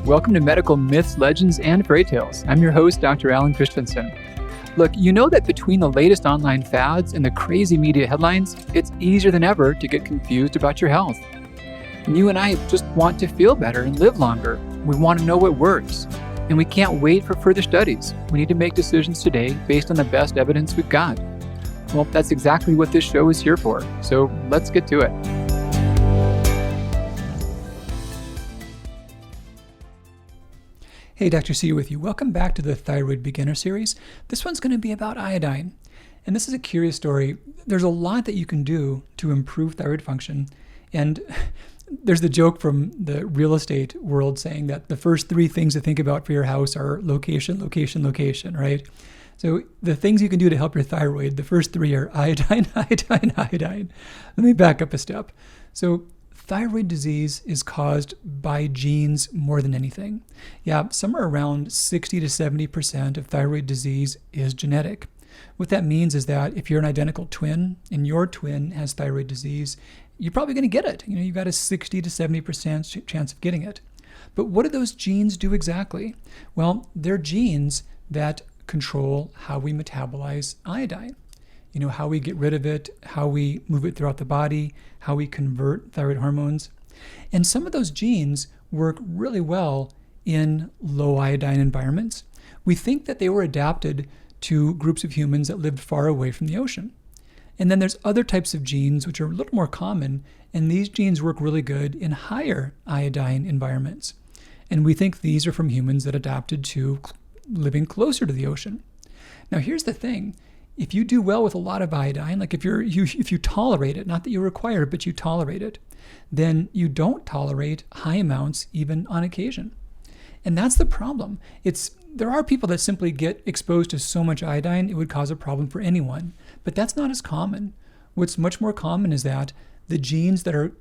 Welcome to Medical Myths, Legends, and Fairytales. I'm your host, Dr. Alan Christianson. Look, you know that between the latest online fads and the crazy media headlines, it's easier than ever to get confused about your health. And you and I just want to feel better and live longer. We want to know what works. And we can't wait for further studies. We need to make decisions today based on the best evidence we've got. Well, that's exactly what this show is here for. So let's get to it. Hey, Dr. C with you. Welcome back to the Thyroid Beginner Series. This one's going to be about iodine. And this is a curious story. There's a lot that you can do to improve thyroid function. And there's the joke from the real estate world saying that the first three things to think about for your house are location, location, location, right? So the things you can do to help your thyroid, the first three are iodine, iodine, iodine. Let me back up a step. So thyroid disease is caused by genes more than anything. Yeah, somewhere around 60 to 70% of thyroid disease is genetic. What that means is that if you're an identical twin and your twin has thyroid disease, you're probably going to get it. You've got a 60 to 70% chance of getting it. But what do those genes do exactly? Well, they're genes that control how we metabolize iodine. How we get rid of it, how we move it throughout the body, how we convert thyroid hormones. And some of those genes work really well in low-iodine environments. We think that they were adapted to groups of humans that lived far away from the ocean. And then there's other types of genes which are a little more common, and these genes work really good in higher iodine environments. And we think these are from humans that adapted to living closer to the ocean. Now here's the thing. If you do well with a lot of iodine, like if you tolerate it, not that you require it, but you tolerate it, then you don't tolerate high amounts even on occasion. And that's the problem. There are people that simply get exposed to so much iodine it would cause a problem for anyone, but that's not as common. What's much more common is that the genes that are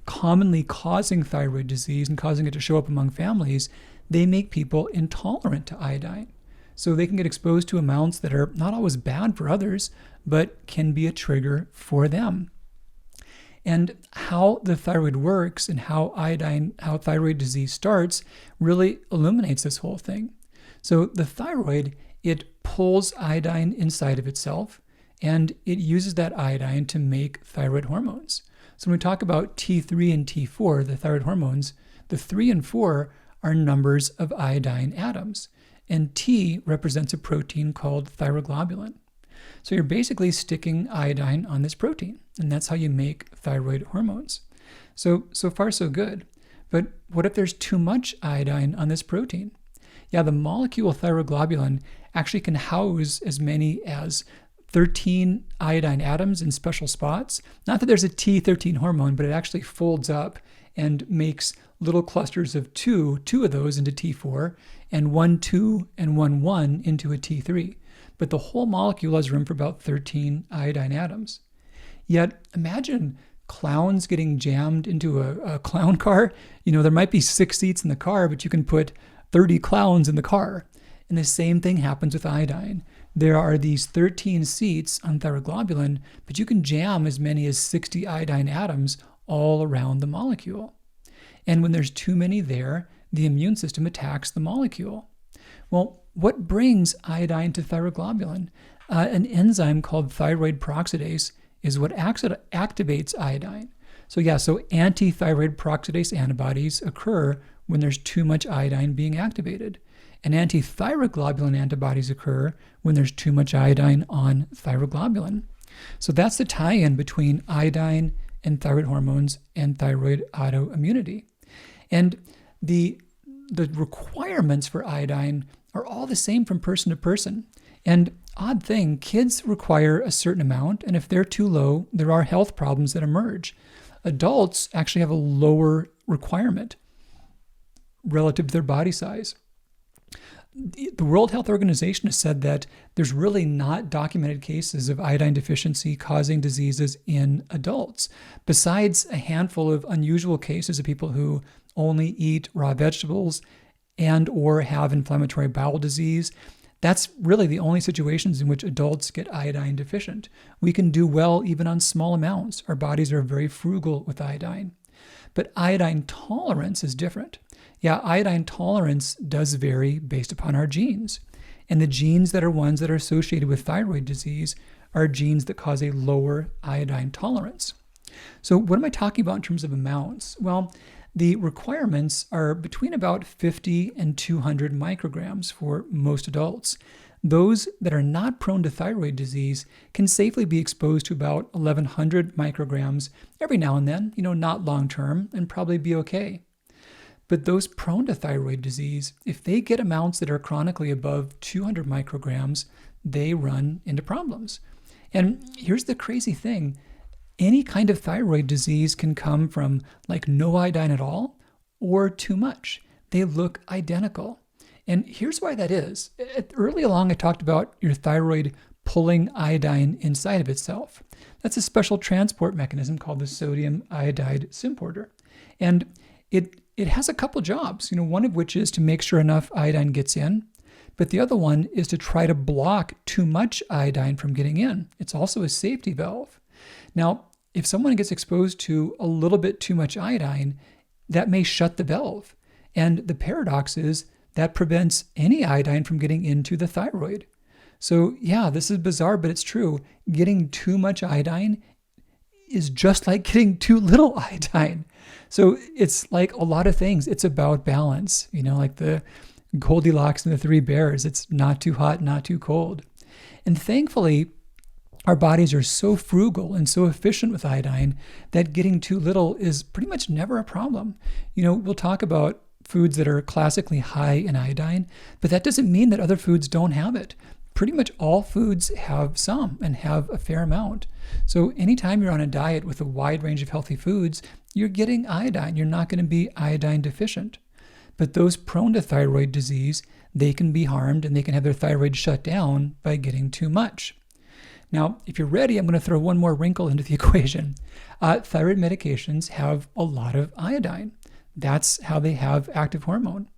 commonly causing thyroid disease and causing it to show up among families, they make people intolerant to iodine. So they can get exposed to amounts that are not always bad for others, but can be a trigger for them. And how the thyroid works and how thyroid disease starts really illuminates this whole thing. So the thyroid, it pulls iodine inside of itself, and it uses that iodine to make thyroid hormones. So when we talk about T3 and T4, the thyroid hormones, the 3 and 4 are numbers of iodine atoms. And T represents a protein called thyroglobulin. So you're basically sticking iodine on this protein, and that's how you make thyroid hormones. So far so good. But what if there's too much iodine on this protein? Yeah, the molecule thyroglobulin actually can house as many as 13 iodine atoms in special spots. Not that there's a T13 hormone, but it actually folds up and makes little clusters of two of those into T4, and 1, 2, and 1, 1 into a T3. But the whole molecule has room for about 13 iodine atoms. Yet imagine clowns getting jammed into a clown car. There might be 6 seats in the car, but you can put 30 clowns in the car. And the same thing happens with iodine. There are these 13 seats on thyroglobulin, but you can jam as many as 60 iodine atoms all around the molecule. And when there's too many there, the immune system attacks the molecule. Well, what brings iodine to thyroglobulin? An enzyme called thyroid peroxidase is what activates iodine. So anti-thyroid peroxidase antibodies occur when there's too much iodine being activated. And anti-thyroglobulin antibodies occur when there's too much iodine on thyroglobulin. So that's the tie-in between iodine and thyroid hormones and thyroid autoimmunity. And the requirements for iodine are all the same from person to person. And odd thing, kids require a certain amount, and if they're too low, there are health problems that emerge. Adults actually have a lower requirement relative to their body size. The World Health Organization has said that there's really not documented cases of iodine deficiency causing diseases in adults, besides a handful of unusual cases of people who only eat raw vegetables and or have inflammatory bowel disease. That's really the only situations in which adults get iodine deficient. We can do well even on small amounts. Our bodies are very frugal with iodine. But iodine tolerance is different. Yeah, iodine tolerance does vary based upon our genes. And the genes that are ones that are associated with thyroid disease are genes that cause a lower iodine tolerance. So what am I talking about in terms of amounts? Well, the requirements are between about 50 and 200 micrograms for most adults. Those that are not prone to thyroid disease can safely be exposed to about 1100 micrograms every now and then, not long term, and probably be okay. But those prone to thyroid disease, if they get amounts that are chronically above 200 micrograms, they run into problems. And here's the crazy thing. Any kind of thyroid disease can come from like no iodine at all or too much. They look identical. And here's why that is. Early along, I talked about your thyroid pulling iodine inside of itself. That's a special transport mechanism called the sodium iodide symporter. And it has a couple jobs, one of which is to make sure enough iodine gets in, but the other one is to try to block too much iodine from getting in. It's also a safety valve. Now, if someone gets exposed to a little bit too much iodine, that may shut the valve. And the paradox is that prevents any iodine from getting into the thyroid. So yeah, this is bizarre, but it's true. Getting too much iodine is just like getting too little iodine. So it's like a lot of things. It's about balance, like the Goldilocks and the Three Bears. It's not too hot, not too cold. And thankfully, our bodies are so frugal and so efficient with iodine that getting too little is pretty much never a problem. We'll talk about foods that are classically high in iodine, but that doesn't mean that other foods don't have it. Pretty much all foods have some and have a fair amount. So anytime you're on a diet with a wide range of healthy foods, you're getting iodine. You're not going to be iodine deficient. But those prone to thyroid disease, they can be harmed and they can have their thyroid shut down by getting too much. Now, if you're ready, I'm going to throw one more wrinkle into the equation. Thyroid medications have a lot of iodine. That's how they have active hormone.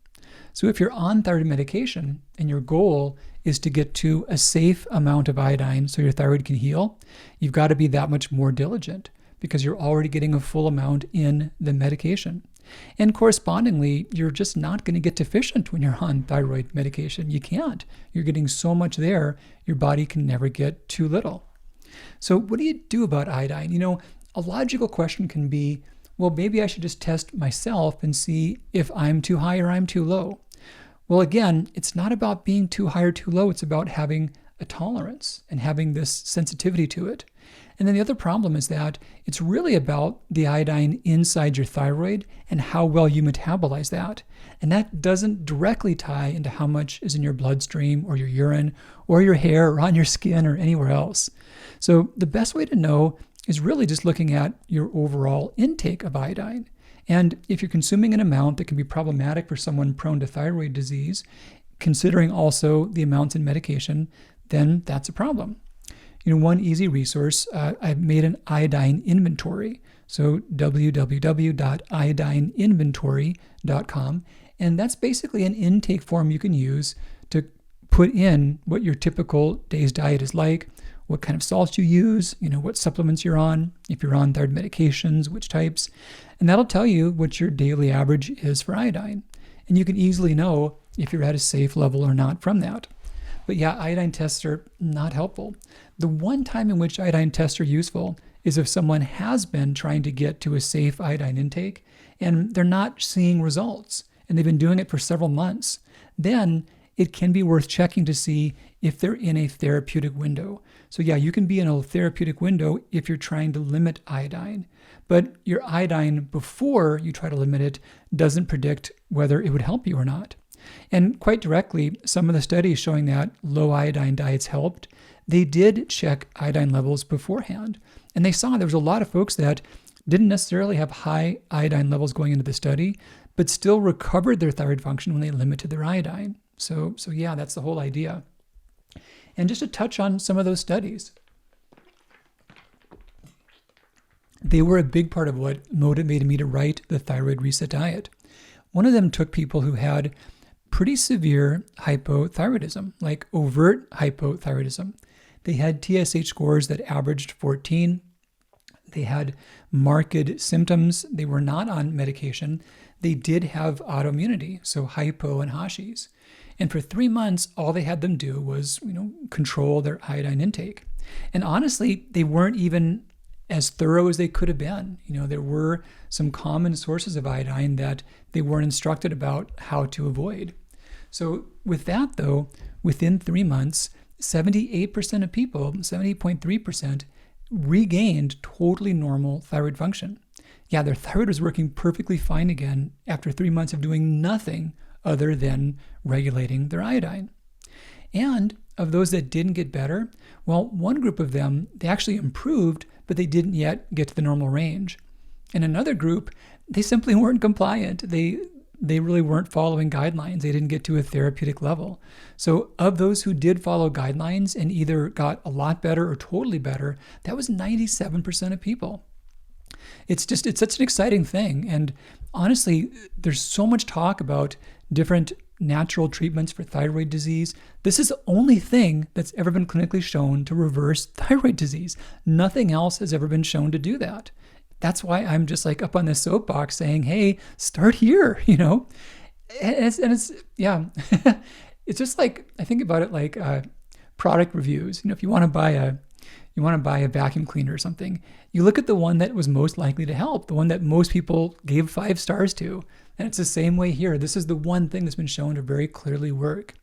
So if you're on thyroid medication and your goal is to get to a safe amount of iodine so your thyroid can heal, you've got to be that much more diligent because you're already getting a full amount in the medication. And correspondingly, you're just not going to get deficient when you're on thyroid medication. You can't. You're getting so much there, your body can never get too little. So what do you do about iodine? A logical question can be, well, maybe I should just test myself and see if I'm too high or I'm too low. Well, again, it's not about being too high or too low. It's about having a tolerance and having this sensitivity to it. And then the other problem is that it's really about the iodine inside your thyroid and how well you metabolize that. And that doesn't directly tie into how much is in your bloodstream or your urine or your hair or on your skin or anywhere else. So the best way to know is really just looking at your overall intake of iodine. And if you're consuming an amount that can be problematic for someone prone to thyroid disease, considering also the amounts in medication, then that's a problem. One easy resource, I've made an iodine inventory. So www.iodineinventory.com. And that's basically an intake form you can use to put in what your typical day's diet is like, what kind of salts you use, what supplements you're on, if you're on thyroid medications, which types. And that'll tell you what your daily average is for iodine. And you can easily know if you're at a safe level or not from that. But yeah, iodine tests are not helpful. The one time in which iodine tests are useful is if someone has been trying to get to a safe iodine intake and they're not seeing results and they've been doing it for several months. Then it can be worth checking to see if they're in a therapeutic window. So yeah, you can be in a therapeutic window if you're trying to limit iodine. But your iodine before you try to limit it doesn't predict whether it would help you or not. And quite directly, some of the studies showing that low iodine diets helped, they did check iodine levels beforehand. And they saw there was a lot of folks that didn't necessarily have high iodine levels going into the study, but still recovered their thyroid function when they limited their iodine. So yeah, that's the whole idea. And just to touch on some of those studies, they were a big part of what motivated me to write the Thyroid Reset Diet. One of them took people who had pretty severe hypothyroidism, like overt hypothyroidism. They had TSH scores that averaged 14. They had marked symptoms. They were not on medication. They did have autoimmunity, so hypo and Hashi's. And for 3 months, all they had them do was, control their iodine intake. And honestly, they weren't even as thorough as they could have been. There were some common sources of iodine that they weren't instructed about how to avoid. So with that, though, within 3 months, 78% of people, 70.3%, regained totally normal thyroid function. Yeah, their thyroid was working perfectly fine again after 3 months of doing nothing other than regulating their iodine. And of those that didn't get better, well, one group of them, they actually improved, but they didn't yet get to the normal range. And another group, they simply weren't compliant. They really weren't following guidelines. They didn't get to a therapeutic level. So of those who did follow guidelines and either got a lot better or totally better, that was 97% of people. It's such an exciting thing. And honestly, there's so much talk about different natural treatments for thyroid disease. This is the only thing that's ever been clinically shown to reverse thyroid disease. Nothing else has ever been shown to do that. That's why I'm just like up on this soapbox saying, hey, start here, And it's yeah, it's just like, I think about it like product reviews. If you want to buy a vacuum cleaner or something, you look at the one that was most likely to help, the one that most people gave 5 stars to. And it's the same way here. This is the one thing that's been shown to very clearly work.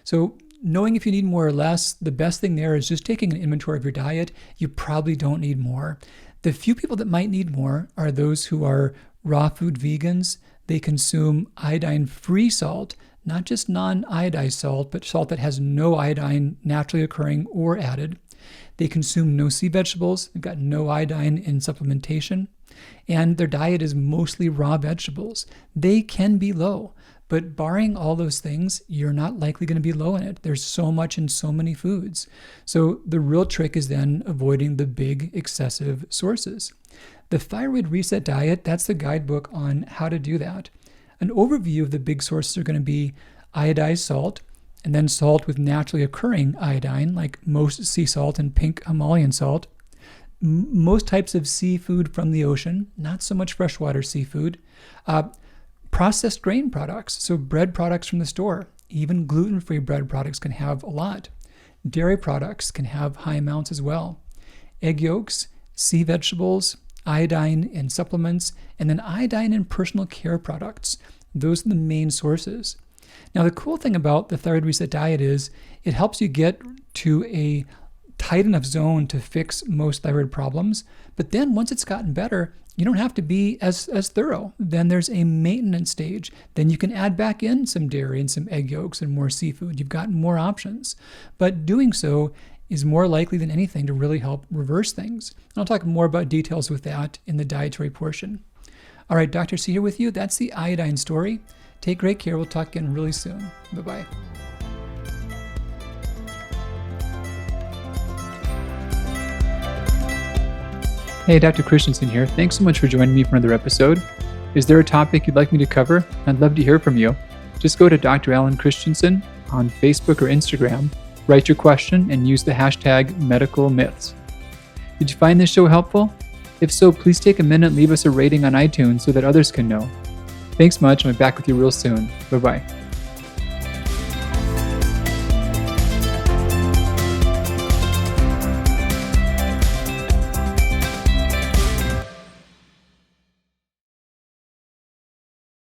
So knowing if you need more or less, the best thing there is just taking an inventory of your diet. You probably don't need more. The few people that might need more are those who are raw food vegans. They consume iodine-free salt, not just non-iodized salt, but salt that has no iodine naturally occurring or added. They consume no sea vegetables. They've got no iodine in supplementation. And their diet is mostly raw vegetables. They can be low, but barring all those things, you're not likely going to be low in it. There's so much in so many foods. So the real trick is then avoiding the big excessive sources. The Thyroid Reset Diet, that's the guidebook on how to do that. An overview of the big sources are going to be iodized salt, and then salt with naturally occurring iodine, like most sea salt and pink Himalayan salt. Most types of seafood from the ocean, not so much freshwater seafood. Processed grain products, so bread products from the store. Even gluten-free bread products can have a lot. Dairy products can have high amounts as well. Egg yolks, sea vegetables, iodine in supplements, and then iodine in personal care products. Those are the main sources. Now, the cool thing about the Thyroid Reset Diet is it helps you get to a tight enough zone to fix most thyroid problems. But then once it's gotten better, you don't have to be as thorough. Then there's a maintenance stage. Then you can add back in some dairy and some egg yolks and more seafood. You've got more options. But doing so is more likely than anything to really help reverse things. And I'll talk more about details with that in the dietary portion. All right, Dr. C here with you. That's the iodine story. Take great care. We'll talk again really soon. Bye-bye. Hey, Dr. Christianson here. Thanks so much for joining me for another episode. Is there a topic you'd like me to cover? I'd love to hear from you. Just go to Dr. Alan Christianson on Facebook or Instagram, write your question, and use the hashtag #MedicalMyths. Did you find this show helpful? If so, please take a minute and leave us a rating on iTunes so that others can know. Thanks much, and I'll be back with you real soon. Bye-bye.